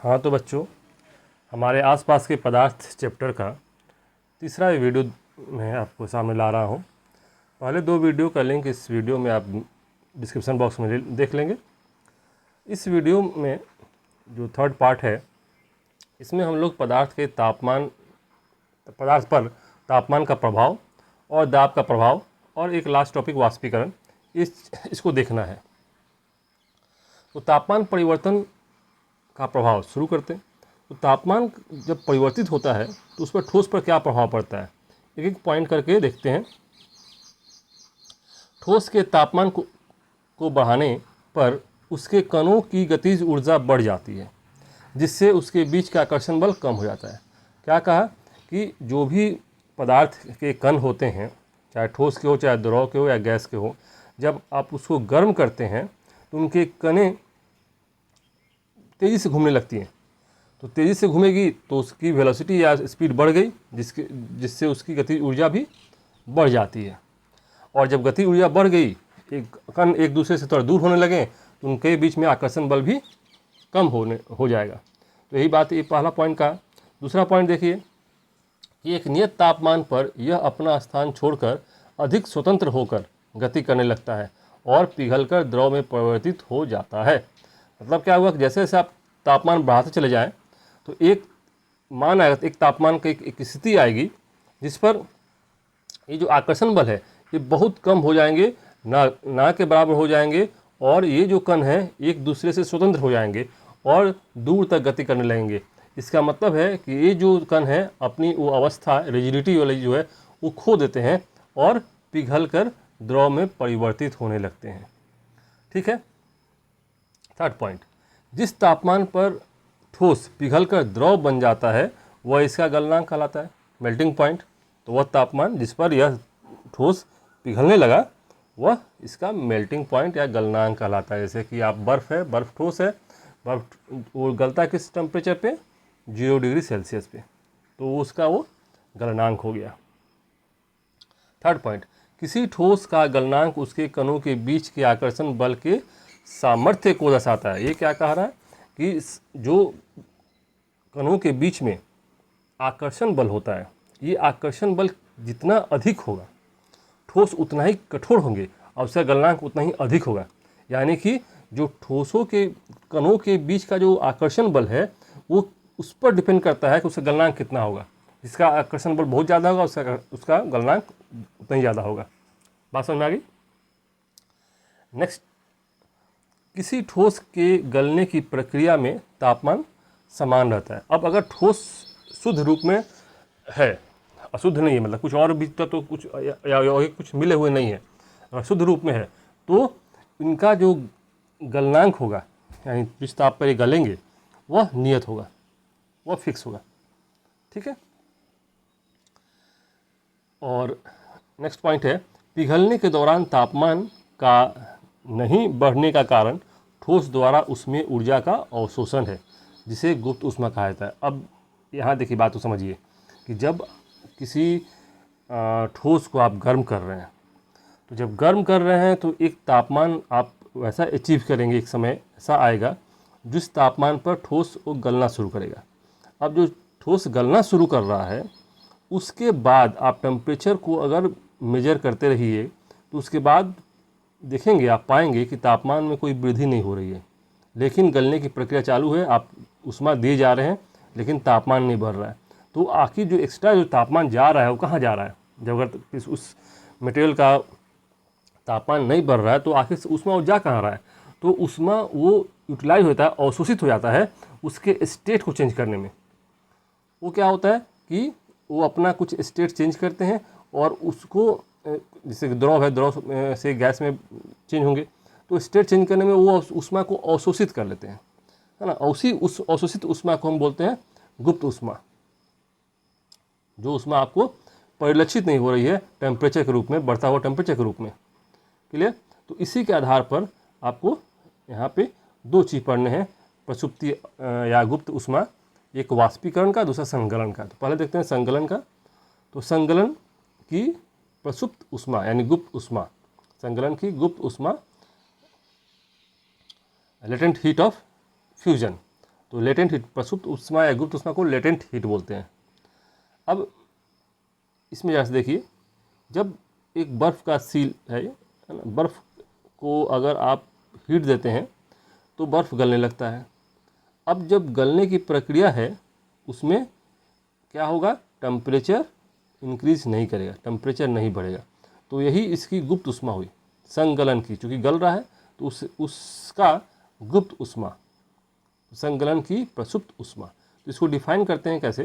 हाँ तो बच्चों, हमारे आसपास के पदार्थ चैप्टर का तीसरा वीडियो मैं आपको सामने ला रहा हूँ। पहले दो वीडियो का लिंक इस वीडियो में आप डिस्क्रिप्शन बॉक्स में देख लेंगे। इस वीडियो में जो थर्ड पार्ट है, इसमें हम लोग पदार्थ पर तापमान का प्रभाव और दाब का प्रभाव और एक लास्ट टॉपिक वाष्पीकरण, इसको देखना है। तो तापमान परिवर्तन का प्रभाव शुरू करते हैं। तो तापमान जब परिवर्तित होता है तो उस पर ठोस पर क्या प्रभाव पड़ता है, एक एक पॉइंट करके देखते हैं। ठोस के तापमान को बढ़ाने पर उसके कणों की गतिज ऊर्जा बढ़ जाती है, जिससे उसके बीच का आकर्षण बल कम हो जाता है। क्या कहा कि जो भी पदार्थ के कण होते हैं, चाहे ठोस के हो, चाहे द्रव के हो या गैस के हो, जब आप उसको गर्म करते हैं तो उनके कणें तेज़ी से घूमने लगती हैं। तो तेज़ी से घूमेगी तो उसकी वेलोसिटी या स्पीड बढ़ गई, जिससे उसकी गति ऊर्जा भी बढ़ जाती है। और जब गति ऊर्जा बढ़ गई, एक कण एक दूसरे से थोड़ा दूर होने लगे तो उनके बीच में आकर्षण बल भी कम हो जाएगा। तो यही बात, ये पहला पॉइंट का। दूसरा पॉइंट देखिए कि एक नियत तापमान पर यह अपना स्थान छोड़कर अधिक स्वतंत्र होकर गति करने लगता है और पिघलकर द्रव में परिवर्तित हो जाता है। मतलब क्या हुआ कि जैसे जैसे आप तापमान बढ़ाते चले जाएं तो एक मान आएगा, एक तापमान की एक स्थिति आएगी जिस पर ये जो आकर्षण बल है ये बहुत कम हो जाएंगे, ना के बराबर हो जाएंगे, और ये जो कण हैं एक दूसरे से स्वतंत्र हो जाएंगे और दूर तक गति करने लगेंगे। इसका मतलब है कि ये जो कण है अपनी वो अवस्था रिजिडिटी वाली जो है वो खो देते हैं और पिघलकर द्रव में परिवर्तित होने लगते हैं। ठीक है। थर्ड पॉइंट, जिस तापमान पर ठोस पिघलकर द्रव बन जाता है वह इसका गलनांक कहलाता है, मेल्टिंग पॉइंट। तो वह तापमान जिस पर यह ठोस पिघलने लगा वह इसका मेल्टिंग पॉइंट या गलनांक कहलाता है। जैसे कि आप बर्फ़ है, बर्फ़ ठोस है, बर्फ़ वो गलता किस टेम्परेचर पे, 0 डिग्री सेल्सियस पे, तो उसका वो गलनांक हो गया। थर्ड पॉइंट, किसी ठोस का गलनांक उसके कणों के बीच के आकर्षण बल के सामर्थ्य को दर्शाता है। ये क्या कह रहा है कि जो कणों के बीच में आकर्षण बल होता है, ये आकर्षण बल जितना अधिक होगा ठोस उतना ही कठोर होंगे और उसका गलनांक उतना ही अधिक होगा। यानी कि जो ठोसों के कणों के बीच का जो आकर्षण बल है वो उस पर डिपेंड करता है कि उसका गलनांक कितना होगा। जिसका आकर्षण बल बहुत ज़्यादा होगा उसका गलनांक उतना ही ज़्यादा होगा। बात समझ में आ गई। नेक्स्ट, किसी ठोस के गलने की प्रक्रिया में तापमान समान रहता है। अब अगर ठोस शुद्ध रूप में है, अशुद्ध नहीं है, मतलब कुछ और भी तो कुछ या कुछ मिले हुए नहीं है, अगर शुद्ध रूप में है तो इनका जो गलनांक होगा, यानी जिस ताप पर ये गलेंगे वह नियत होगा, वह फिक्स होगा। ठीक है। और नेक्स्ट पॉइंट है, पिघलने के दौरान तापमान का नहीं बढ़ने का कारण ठोस द्वारा उसमें ऊर्जा का अवशोषण है, जिसे गुप्त ऊष्मा कहा जाता है। अब यहाँ देखिए बात को समझिए कि जब किसी ठोस को आप गर्म कर रहे हैं, तो जब गर्म कर रहे हैं तो एक तापमान आप वैसा अचीव करेंगे, एक समय ऐसा आएगा जिस तापमान पर ठोस वो गलना शुरू करेगा। अब जो ठोस गलना शुरू कर रहा है उसके बाद आप टेम्परेचर को अगर मेजर करते रहिए तो उसके बाद देखेंगे, आप पाएंगे कि तापमान में कोई वृद्धि नहीं हो रही है, लेकिन गलने की प्रक्रिया चालू है, आप ऊष्मा दिए जा रहे हैं लेकिन तापमान नहीं बढ़ रहा है। तो आखिर जो एक्स्ट्रा जो तापमान जा रहा है वो कहाँ जा रहा है? जब अगर उस मटेरियल का तापमान नहीं बढ़ रहा है तो आखिर से ऊष्मा वो जा कहाँ रहा है? तो ऊष्मा वो यूटिलाइज होता है, अवशोषित हो जाता है उसके स्टेट को चेंज करने में। वो क्या होता है कि वो अपना कुछ स्टेट चेंज करते हैं और उसको, जैसे द्रव है, द्रव से गैस में चेंज होंगे तो स्टेट चेंज करने में वो ऊष्मा को अवशोषित कर लेते हैं, है ना। उस अवशोषित ऊष्मा को हम बोलते हैं गुप्त ऊष्मा। जो ऊष्मा आपको परिलक्षित नहीं हो रही है टेम्परेचर के रूप में, बढ़ता हुआ टेम्परेचर के रूप में। क्लियर। तो इसी के आधार पर आपको यहाँ पे दो चीज़ पढ़ने हैं, प्रसुप्ति या गुप्त ऊष्मा, एक वाष्पीकरण का, दूसरा संगलन का। तो पहले देखते हैं संगलन का। तो संगलन की प्रसुप्त ऊष्मा यानी गुप्त ऊष्मा, संगलन की गुप्त ऊष्मा, लेटेंट हीट ऑफ फ्यूजन। तो लेटेंट हीट, प्रसुप्त उष्मा या गुप्त उष्मा को लेटेंट हीट बोलते हैं। अब इसमें जैसे देखिए, जब एक बर्फ़ का सील है ना, बर्फ़ को अगर आप हीट देते हैं तो बर्फ़ गलने लगता है। अब जब गलने की प्रक्रिया है उसमें क्या होगा, टेम्परेचर इंक्रीज नहीं करेगा, टेम्परेचर नहीं बढ़ेगा। तो यही इसकी गुप्त उष्मा हुई, संगलन की, चूँकि गल रहा है तो उसका गुप्त उष्मा, संगलन की प्रसुप्त उष्मा। तो इसको डिफाइन करते हैं कैसे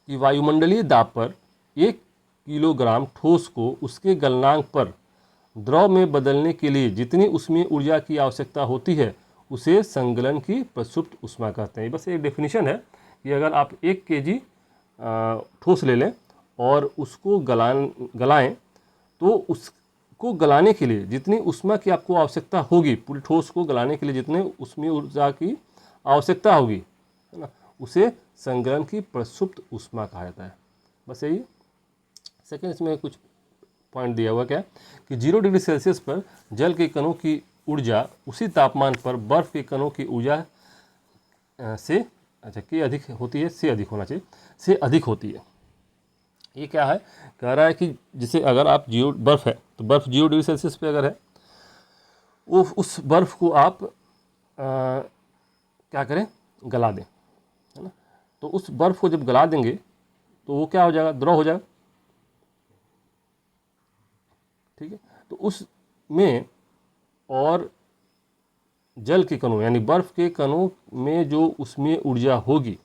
कि वायुमंडलीय दाब पर 1 किलोग्राम ठोस को उसके गलनांक पर द्रव में बदलने के लिए जितनी ऊष्मीय ऊर्जा की आवश्यकता होती है उसे संगलन की प्रसुप्त उष्मा कहते हैं। बस एक डेफिनेशन है कि अगर आप 1 केजी ठोस ले लें और उसको गलाएं तो उसको गलाने के लिए जितनी उष्मा की आपको आवश्यकता होगी, पूरी ठोस को गलाने के लिए जितने ऊष्मीय ऊर्जा की आवश्यकता होगी, है ना, उसे संगलन की प्रसुप्त उष्मा कहा जाता है। बस यही। सेकेंड, इसमें कुछ पॉइंट दिया हुआ क्या कि 0 डिग्री सेल्सियस पर जल के कणों की ऊर्जा उसी तापमान पर बर्फ के कणों की ऊर्जा से के अधिक होती है, से अधिक होना चाहिए, से अधिक होती है। ये क्या है, कह रहा है कि जैसे अगर आप बर्फ़ है तो बर्फ़ 0 डिग्री सेल्सियस पे अगर है, वो उस बर्फ़ को आप क्या करें, गला दें, है ना। तो उस बर्फ़ को जब गला देंगे तो वो क्या हो जाएगा, द्रव हो जाएगा, ठीक है। तो उसमें और जल के कणों यानी बर्फ़ के कणों में जो ऊष्मीय ऊर्जा होगी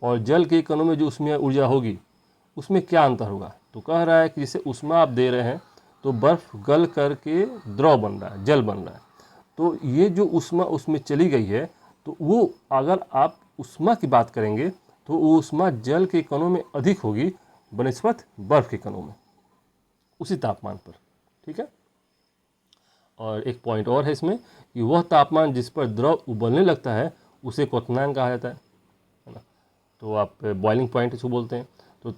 और जल के कणों में जो ऊष्मीय ऊर्जा होगी उसमें क्या अंतर होगा। तो कह रहा है कि जैसे ऊष्मा आप दे रहे हैं तो बर्फ़ गल करके द्रव बन रहा है, जल बन रहा है, तो ये जो ऊष्मा उसमें चली गई है तो वो अगर आप ऊष्मा की बात करेंगे तो वो ऊष्मा जल के कणों में अधिक होगी बनिस्बत बर्फ़ के कणों में उसी तापमान पर, ठीक है। और एक पॉइंट और है इसमें कि वह तापमान जिस पर द्रव उबलने लगता है उसे क्वथनांक कहा जाता है ना। तो आप बॉइलिंग पॉइंट इसको बोलते हैं। तो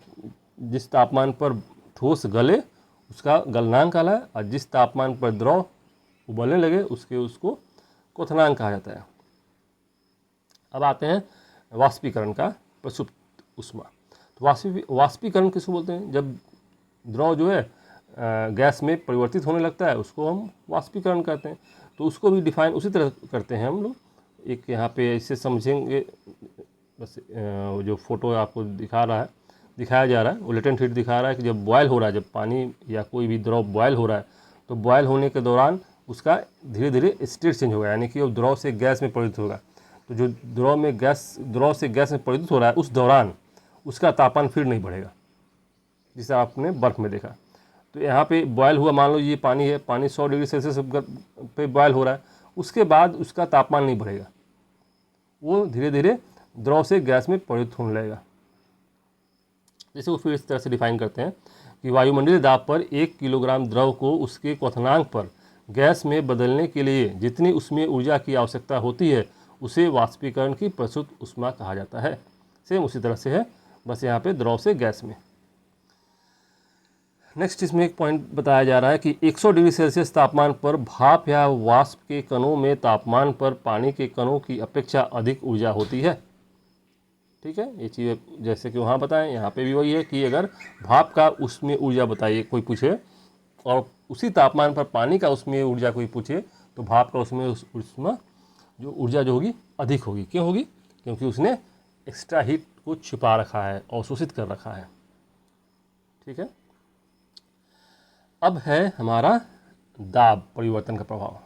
जिस तापमान पर ठोस गले उसका गलनांक कहलाता है और जिस तापमान पर द्रव उबलने लगे उसको क्वथनांक कहा जाता है। अब आते हैं वाष्पीकरण का प्रसुप्त उष्मा। तो वाष्पीकरण किसको बोलते हैं, जब द्रव जो है गैस में परिवर्तित होने लगता है उसको हम वाष्पीकरण कहते हैं। तो उसको भी डिफाइन उसी तरह करते हैं हम लोग। एक यहाँ पे इससे समझेंगे, बस जो फोटो आपको दिखाया जा रहा है वो लेटेंट हीट दिखा रहा है कि जब बॉयल हो रहा है, जब पानी या कोई भी द्रव बॉयल हो रहा है तो बॉयल होने के दौरान उसका धीरे धीरे स्टेट चेंज होगा, यानी कि वो द्रव से गैस में परिवर्तित होगा। तो जो द्रव से गैस में परिवर्तित हो रहा है उस दौरान उसका तापमान फिर नहीं बढ़ेगा, जिसे आपने बर्फ़ में देखा। तो यहाँ पे बॉयल हुआ, मान लो ये पानी है, पानी 100 डिग्री सेल्सियस पे बॉयल हो रहा है, उसके बाद उसका तापमान नहीं बढ़ेगा, वो धीरे धीरे द्रव से गैस में परिवर्तित होने लगेगा। जैसे वो फिर इस तरह से डिफाइन करते हैं कि वायुमंडलीय दाब पर 1 किलोग्राम द्रव को उसके क्वथनांक पर गैस में बदलने के लिए जितनी ऊष्मीय ऊर्जा की आवश्यकता होती है उसे वाष्पीकरण की प्रसुप्त उष्मा कहा जाता है। सेम उसी तरह से है, बस यहाँ पे द्रव से गैस में। नेक्स्ट इसमें एक पॉइंट बताया जा रहा है कि 100 डिग्री सेल्सियस तापमान पर भाप या वाष्प के कणों में तापमान पर पानी के कणों की अपेक्षा अधिक ऊर्जा होती है, ठीक है। ये चीज़ जैसे कि वहाँ बताएं, यहाँ पे भी वही है कि अगर भाप का ऊष्मीय ऊर्जा बताइए कोई पूछे और उसी तापमान पर पानी का ऊष्मीय ऊर्जा कोई पूछे तो भाप का ऊष्मीय ऊष्मा जो ऊर्जा जो होगी अधिक होगी। क्यों होगी, क्योंकि उसने एक्स्ट्रा हीट को छिपा रखा है, अवशोषित कर रखा है, ठीक है। अब है हमारा दाब परिवर्तन का प्रभाव।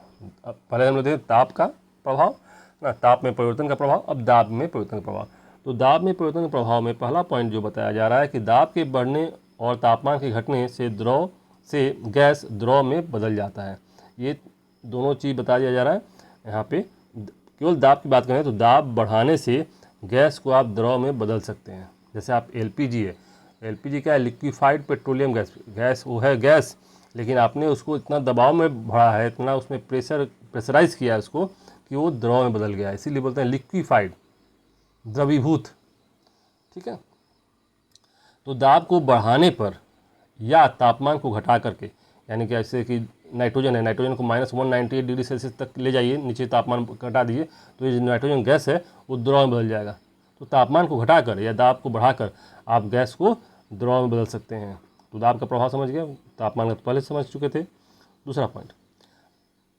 अब पहले हम लोग देखें ताप का प्रभाव ना, ताप में परिवर्तन का प्रभाव, अब दाब में परिवर्तन का प्रभाव। तो दाब में परिवर्तन के प्रभाव में पहला पॉइंट जो बताया जा रहा है कि दाब के बढ़ने और तापमान के घटने से द्रव से गैस द्रव में बदल जाता है। ये दोनों चीज़ बताया दिया जा रहा है यहाँ पे। केवल दाब की बात करें तो दाब बढ़ाने से गैस को आप द्रव में बदल सकते हैं। जैसे आप एलपीजी है, एलपीजी क्या है, लिक्विफाइड पेट्रोलियम गैस वो है गैस, लेकिन आपने उसको इतना दबाव में भरा है, इतना उसमें प्रेशराइज किया है उसको कि वो द्रव में बदल गया है, इसीलिए बोलते हैं लिक्विफाइड, द्रवीभूत, ठीक है। तो दाब को बढ़ाने पर या तापमान को घटा करके, यानी कि ऐसे कि नाइट्रोजन है, नाइट्रोजन को -198 डिग्री सेल्सियस तक ले जाइए, नीचे तापमान घटा दीजिए, तो ये जो नाइट्रोजन गैस है वो द्रव में बदल जाएगा। तो तापमान को घटाकर या दाब को बढ़ाकर आप गैस को द्रव में बदल सकते हैं। तो दाब का प्रभाव समझ गए, तापमान का तो पहले समझ चुके थे। दूसरा पॉइंट,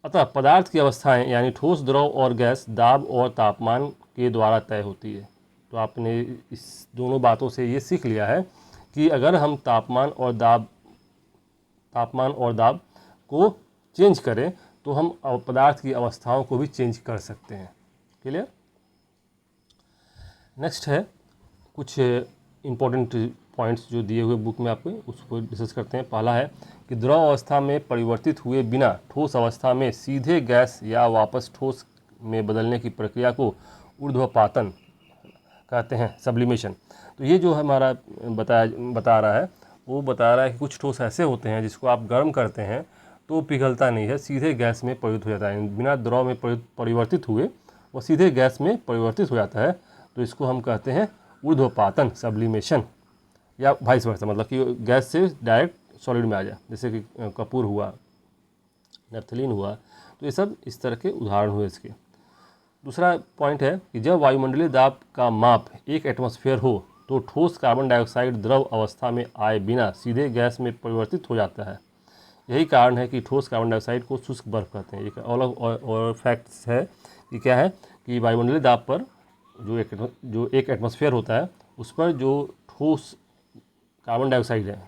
अतः पदार्थ की अवस्थाएं यानी ठोस, द्रव और गैस दाब और तापमान के द्वारा तय होती है। तो आपने इस दोनों बातों से ये सीख लिया है कि अगर हम तापमान और दाब को चेंज करें तो हम पदार्थ की अवस्थाओं को भी चेंज कर सकते हैं। क्लियर? नेक्स्ट है कुछ इम्पोर्टेंट पॉइंट्स जो दिए हुए बुक में आपको, उसको डिस्कस करते हैं। पहला है कि द्रव अवस्था में परिवर्तित हुए बिना ठोस अवस्था में सीधे गैस या वापस ठोस में बदलने की प्रक्रिया को ऊर्ध्वपातन कहते हैं, सब्लिमेशन। तो ये जो हमारा बता रहा है, वो बता रहा है कि कुछ ठोस ऐसे होते हैं जिसको आप गर्म करते हैं तो पिघलता नहीं है, सीधे गैस में परिवर्तित हो जाता है, बिना द्रव में परिवर्तित हुए वो सीधे गैस में परिवर्तित हो जाता है। तो इसको हम कहते हैं ऊर्ध्वपातन, सब्लिमेशन, या वाइस वर्सा, मतलब कि गैस से डायरेक्ट सॉलिड में आ जाए, जैसे कि कपूर हुआ, नैप्थलीन हुआ। तो ये सब इस तरह के उदाहरण हुए इसके। दूसरा पॉइंट है कि जब वायुमंडलीय दाब का माप 1 एटमॉस्फेयर हो तो ठोस कार्बन डाइऑक्साइड द्रव अवस्था में आए बिना सीधे गैस में परिवर्तित हो जाता है। यही कारण है कि ठोस कार्बन डाइऑक्साइड को शुष्क बर्फ कहते हैं। एक अलग और फैक्ट्स है कि क्या है कि वायुमंडलीय दाब पर जो एक एटमॉस्फेयर होता है उस पर जो ठोस कार्बन डाइऑक्साइड है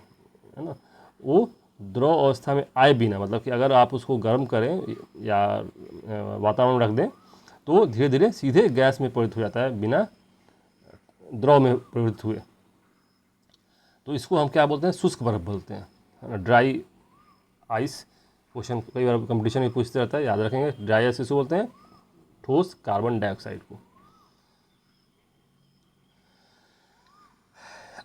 ना, वो द्रव अवस्था में आए बिना, मतलब कि अगर आप उसको गर्म करें या वातावरण में रख दें तो धीरे धीरे सीधे गैस में परिवर्तित हो जाता है बिना द्रव में परिवर्तित हुए। तो इसको हम क्या बोलते हैं? शुष्क बर्फ बोलते हैं, ड्राई आइस। क्वेश्चन कई बार कंपटीशन में पूछते रहता है, याद रखेंगे। ड्राई आइस इसको बोलते हैं ठोस कार्बन डाइऑक्साइड को।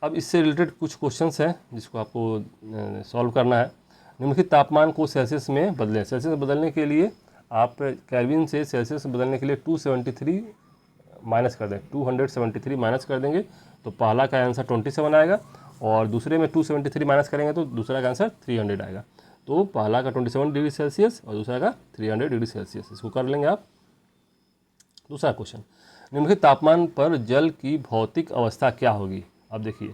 अब इससे रिलेटेड कुछ क्वेश्चंस हैं जिसको आपको सॉल्व करना है। निम्नलिखित तापमान को सेल्सियस में बदलें। सेल्सियस में बदलने के लिए आप केल्विन से सेल्सियस में बदलने के लिए 273 माइनस कर दें, 273 माइनस कर देंगे तो पहला का आंसर 27 आएगा, और दूसरे में 273 माइनस करेंगे तो दूसरा का आंसर 300 आएगा। तो पहला का 27 डिग्री सेल्सियस और दूसरा का 300 डिग्री सेल्सियस, इसको कर लेंगे आप। दूसरा क्वेश्चन, निम्नलिखित तापमान पर जल की भौतिक अवस्था क्या होगी? अब देखिए,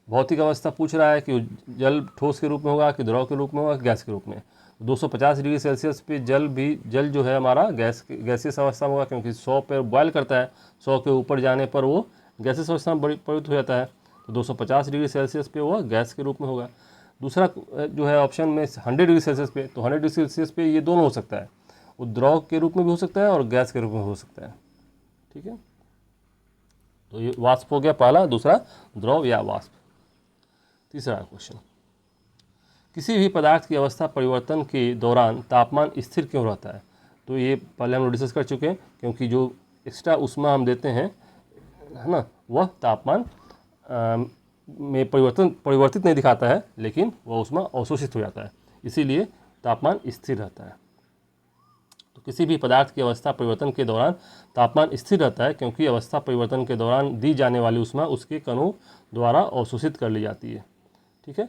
भौतिक अवस्था पूछ रहा है कि जल ठोस के रूप में होगा कि द्रव के रूप में होगा कि गैस के रूप में। 250 डिग्री सेल्सियस पे जल जो है हमारा गैसियस अवस्था में होगा, क्योंकि 100 पर बॉयल करता है, 100 के ऊपर जाने पर वो गैसियस अवस्था में परिवर्तित हो जाता है। तो 250 डिग्री सेल्सियस पे वो गैस के रूप में होगा। दूसरा जो है ऑप्शन में 100 डिग्री सेल्सियस पे, तो 100 डिग्री सेल्सियस पे ये दोनों हो सकता है, वो द्रव के रूप में भी हो सकता है और गैस के रूप में हो सकता है। ठीक है, तो ये वाष्प हो गया पहला, दूसरा द्रव या वाष्प। तीसरा क्वेश्चन, किसी भी पदार्थ की अवस्था परिवर्तन के दौरान तापमान स्थिर क्यों रहता है? तो ये पहले हम लोग डिस्कस कर चुके हैं, क्योंकि जो एक्स्ट्रा ऊष्मा हम देते हैं, है ना, वह तापमान में परिवर्तित नहीं दिखाता है, लेकिन वह ऊष्मा अवशोषित हो जाता है, इसीलिए तापमान स्थिर रहता है। तो किसी भी पदार्थ की अवस्था परिवर्तन के दौरान तापमान स्थिर रहता है, क्योंकि अवस्था परिवर्तन के दौरान दी जाने वाली ऊष्मा उसके कणों द्वारा अवशोषित कर ली जाती है। ठीक है,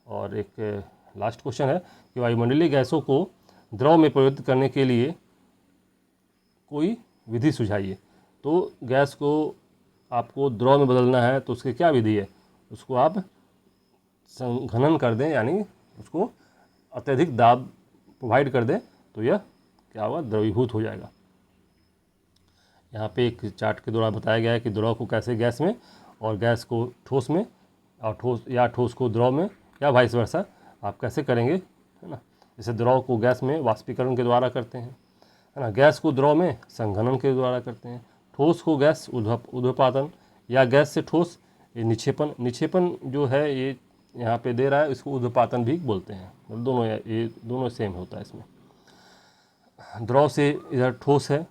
और एक लास्ट क्वेश्चन है कि वायुमंडलीय गैसों को द्रव में परिवर्तित करने के लिए कोई विधि सुझाइए। तो गैस को आपको द्रव में बदलना है तो उसकी क्या विधि है? उसको आप संघनन कर दें, यानी उसको अत्यधिक दाब प्रोवाइड कर दें, तो यह क्या होगा? द्रवीभूत हो जाएगा। यहाँ पे एक चार्ट के द्वारा बताया गया है कि द्रव को कैसे गैस में और गैस को ठोस में, और ठोस को द्रव में, या वाइस वर्सा आप कैसे करेंगे, है ना। जैसे द्रव को गैस में वाष्पीकरण के द्वारा करते हैं, है ना, गैस को द्रव में संघनन के द्वारा करते हैं, ठोस को गैस ऊर्ध्वपातन, या गैस से ठोस ये निक्षेपण जो है ये यहाँ पे दे रहा है, इसको ऊर्ध्वपातन भी बोलते हैं। मतलब ये दोनों सेम होता है इसमें। द्रव से इधर ठोस है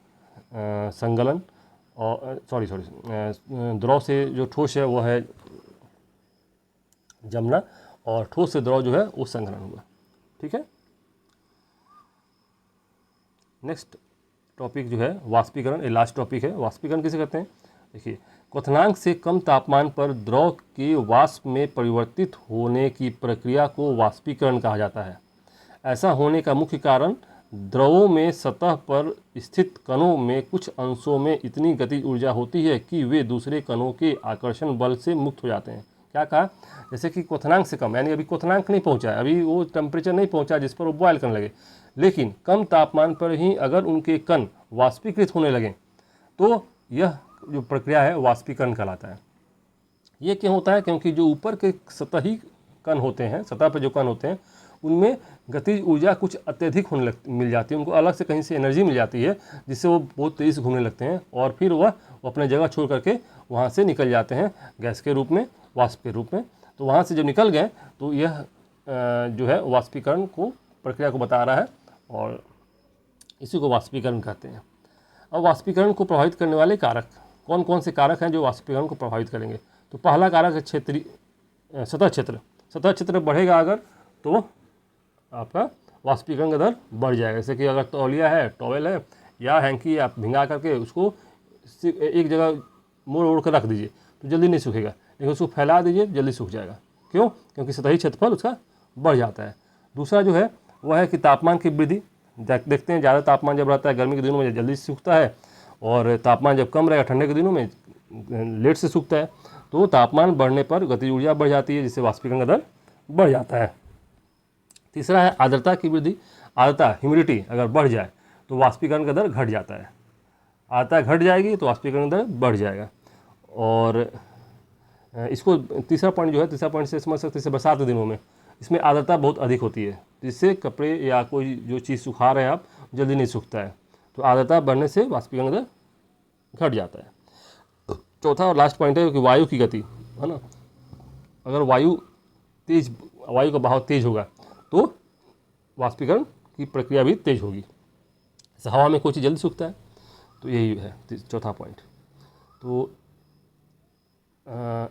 संगलन, और द्रव से जो ठोस है वो है जमना, और ठोस से द्रव जो है वो संघनन हुआ। ठीक है, नेक्स्ट टॉपिक जो है वाष्पीकरण, ये लास्ट टॉपिक है। वाष्पीकरण किसे कहते हैं? देखिए, क्वथनांक से कम तापमान पर द्रव के वाष्प में परिवर्तित होने की प्रक्रिया को वाष्पीकरण कहा जाता है। ऐसा होने का मुख्य कारण द्रवों में सतह पर स्थित कणों में कुछ अंशों में इतनी गतिज ऊर्जा होती है कि वे दूसरे कणों के आकर्षण बल से मुक्त हो जाते हैं। क्या कहा, जैसे कि क्वथनांक से कम, यानी अभी क्वथनांक नहीं पहुंचा है, अभी वो टेम्परेचर नहीं पहुंचा जिस पर वो बॉयल करने लगे, लेकिन कम तापमान पर ही अगर उनके कण वाष्पीकृत होने लगें तो यह जो प्रक्रिया है वाष्पीकरण कहलाता है। ये क्यों होता है, क्योंकि जो ऊपर के सतही कण होते हैं, सतह पर जो कण होते हैं, उनमें गतिज ऊर्जा कुछ अत्यधिक मिल जाती है, उनको अलग से कहीं से एनर्जी मिल जाती है जिससे वो बहुत तेज़ी से घूमने लगते हैं और फिर वह अपने जगह छोड़ करके वहाँ से निकल जाते हैं गैस के रूप में, वाष्प के रूप में। तो वहाँ से जब निकल गए तो यह जो है वाष्पीकरण को प्रक्रिया को बता रहा है और इसी को वाष्पीकरण कहते हैं। अब वाष्पीकरण को प्रभावित करने वाले कारक कौन कौन से कारक हैं जो वाष्पीकरण को प्रभावित करेंगे? तो पहला कारक है क्षेत्रीय सतह क्षेत्र। सतह क्षेत्र बढ़ेगा अगर तो आपका वाष्पीकरण का दर बढ़ जाएगा। जैसे कि अगर तौलिया है, टॉवेल है या हैंकी आप भिंगा करके उसको एक जगह मोड़ ओढ़ कर रख दीजिए तो जल्दी नहीं सूखेगा, लेकिन उसको फैला दीजिए जल्दी सूख जाएगा। क्यों? क्योंकि सतही क्षेत्रफल उसका बढ़ जाता है। दूसरा जो है वह है कि तापमान की वृद्धि। देखते हैं ज़्यादा तापमान जब रहता है गर्मी के दिनों में जल्दी सूखता है और तापमान जब कम रहेगा ठंडे के दिनों में लेट से सूखता है। तो तापमान बढ़ने पर गतिज ऊर्जा बढ़ जाती है जिससे वाष्पीकरण का दर बढ़ जाता है। तीसरा है आर्द्रता की वृद्धि। आर्द्रता ह्यूमिडिटी अगर बढ़ जाए तो वाष्पीकरण का दर घट जाता है। आर्द्रता घट जाएगी तो वाष्पीकरण का दर बढ़ जाएगा। और इसको तीसरा पॉइंट जो है, तीसरा पॉइंट से समझ सकते हैं, बरसात के दिनों में इसमें आर्द्रता बहुत अधिक होती है जिससे कपड़े या कोई जो चीज़ सुखा रहे हैं आप जल्दी नहीं सूखता है। तो आर्द्रता बढ़ने से वाष्पीकरण का दर घट जाता है। चौथा और लास्ट पॉइंट है कि वायु की गति, है ना। अगर वायु का बहाव तेज होगा तो वाष्पीकरण की प्रक्रिया भी तेज होगी। जैसे हवा में कोई चीज़ जल्दी सूखता है, तो यही है चौथा पॉइंट। तो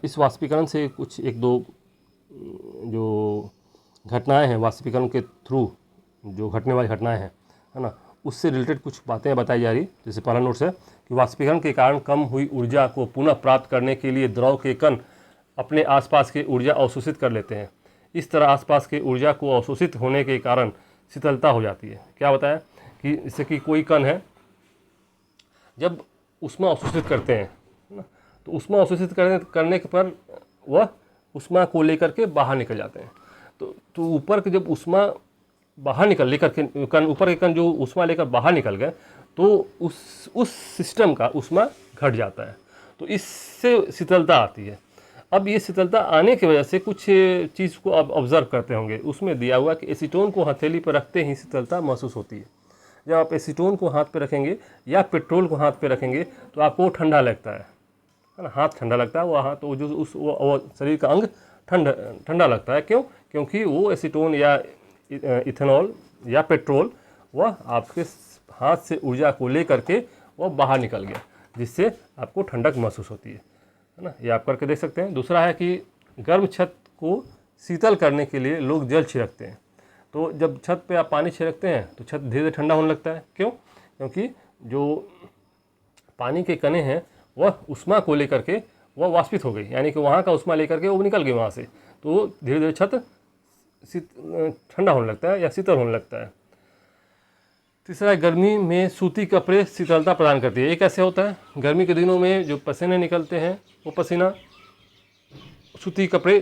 इस वाष्पीकरण से कुछ एक दो जो घटनाएं हैं वाष्पीकरण के थ्रू जो घटने वाली घटनाएं हैं, है ना, उससे रिलेटेड कुछ बातें बताई जा रही। जैसे पहला नोट्स है कि वाष्पीकरण के कारण कम हुई ऊर्जा को पुनः प्राप्त करने के लिए द्रव के कण अपने आसपास की ऊर्जा अवशोषित कर लेते हैं। इस तरह आसपास की ऊर्जा को अवशोषित होने के कारण शीतलता हो जाती है। क्या बताया कि जैसे कि कोई कण है, जब ऊष्मा अवशोषित करते हैं ना, तो ऊष्मा अवशोषित करने पर वह ऊष्मा को लेकर के बाहर निकल जाते हैं। तो ऊपर के जब ऊष्मा बाहर लेकर के कण, ऊपर के कण जो ऊष्मा लेकर बाहर निकल गए तो उस सिस्टम का ऊष्मा घट जाता है, तो इससे शीतलता आती है। अब ये शीतलता आने की वजह से कुछ चीज़ को आप ऑब्जर्व करते होंगे, उसमें दिया हुआ कि एसीटोन को हथेली पर रखते ही शीतलता महसूस होती है। जब आप एसीटोन को हाथ पे रखेंगे या पेट्रोल को हाथ पे रखेंगे तो आपको ठंडा लगता है ना, हाथ ठंडा लगता है, वो हाथ तो जो वो शरीर का अंग ठंडा लगता है। क्यों? क्योंकि वो एसीटोन या इथेनॉल या पेट्रोल वह आपके हाथ से ऊर्जा को ले करके वह बाहर निकल गया, जिससे आपको ठंडक महसूस होती है ना। ये आप करके देख सकते हैं। दूसरा है कि गर्म छत को शीतल करने के लिए लोग जल छिड़कते हैं। तो जब छत पे आप पानी छिड़कते हैं तो छत धीरे धीरे ठंडा होने लगता है। क्यों? क्योंकि जो पानी के कणे हैं वह ऊष्मा को लेकर के वह वाष्पित हो गई, यानी कि वहाँ का ऊष्मा लेकर के वो निकल गई वहाँ से, तो धीरे धीरे छत ठंडा होने लगता है या शीतल होने लगता है। तीसरा, गर्मी में सूती कपड़े शीतलता प्रदान करती है। ये कैसे होता है? गर्मी के दिनों में जो पसीने निकलते हैं वो पसीना सूती कपड़े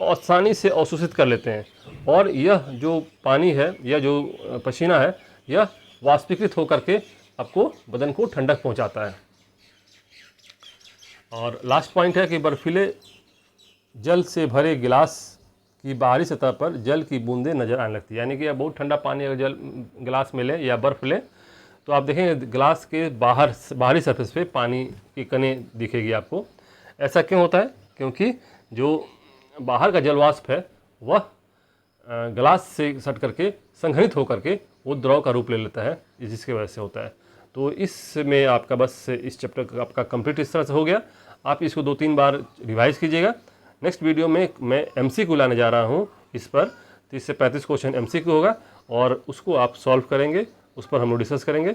आसानी से अवशोषित कर लेते हैं और यह जो पानी है या जो पसीना है यह वाष्पीकृत होकर के आपको बदन को ठंडक पहुंचाता है। और लास्ट पॉइंट है कि बर्फीले जल से भरे गिलास की बाहरी सतह पर जल की बूंदें नज़र आने लगती है। यानी कि बहुत ठंडा पानी अगर जल गिलास में ले या बर्फ़ ले तो आप देखेंगे गिलास के बाहरी सरफेस पे पानी की कणे दिखेगी आपको। ऐसा क्यों होता है? क्योंकि जो बाहर का जलवाष्प है वह गिलास से सट करके संघनित होकर के वो द्रव का रूप ले लेता है, जिसकी वजह से होता है। तो इसमें आपका बस इस चैप्टर आपका कंप्लीट इस तरह से हो गया। आप इसको 2-3 बार रिवाइज कीजिएगा। नेक्स्ट वीडियो में मैं MCQ लाने जा रहा हूँ इस पर। 30 से 35 क्वेश्चन MCQ होगा और उसको आप सॉल्व करेंगे, उस पर हम लोग डिस्कस करेंगे।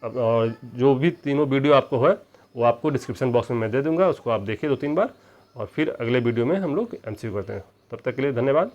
और जो भी तीनों वीडियो आपको है वो आपको डिस्क्रिप्शन बॉक्स में मैं दे दूँगा, उसको आप देखिए 2-3 बार और फिर अगले वीडियो में हम लोग MCQ करते हैं। तब तक के लिए धन्यवाद।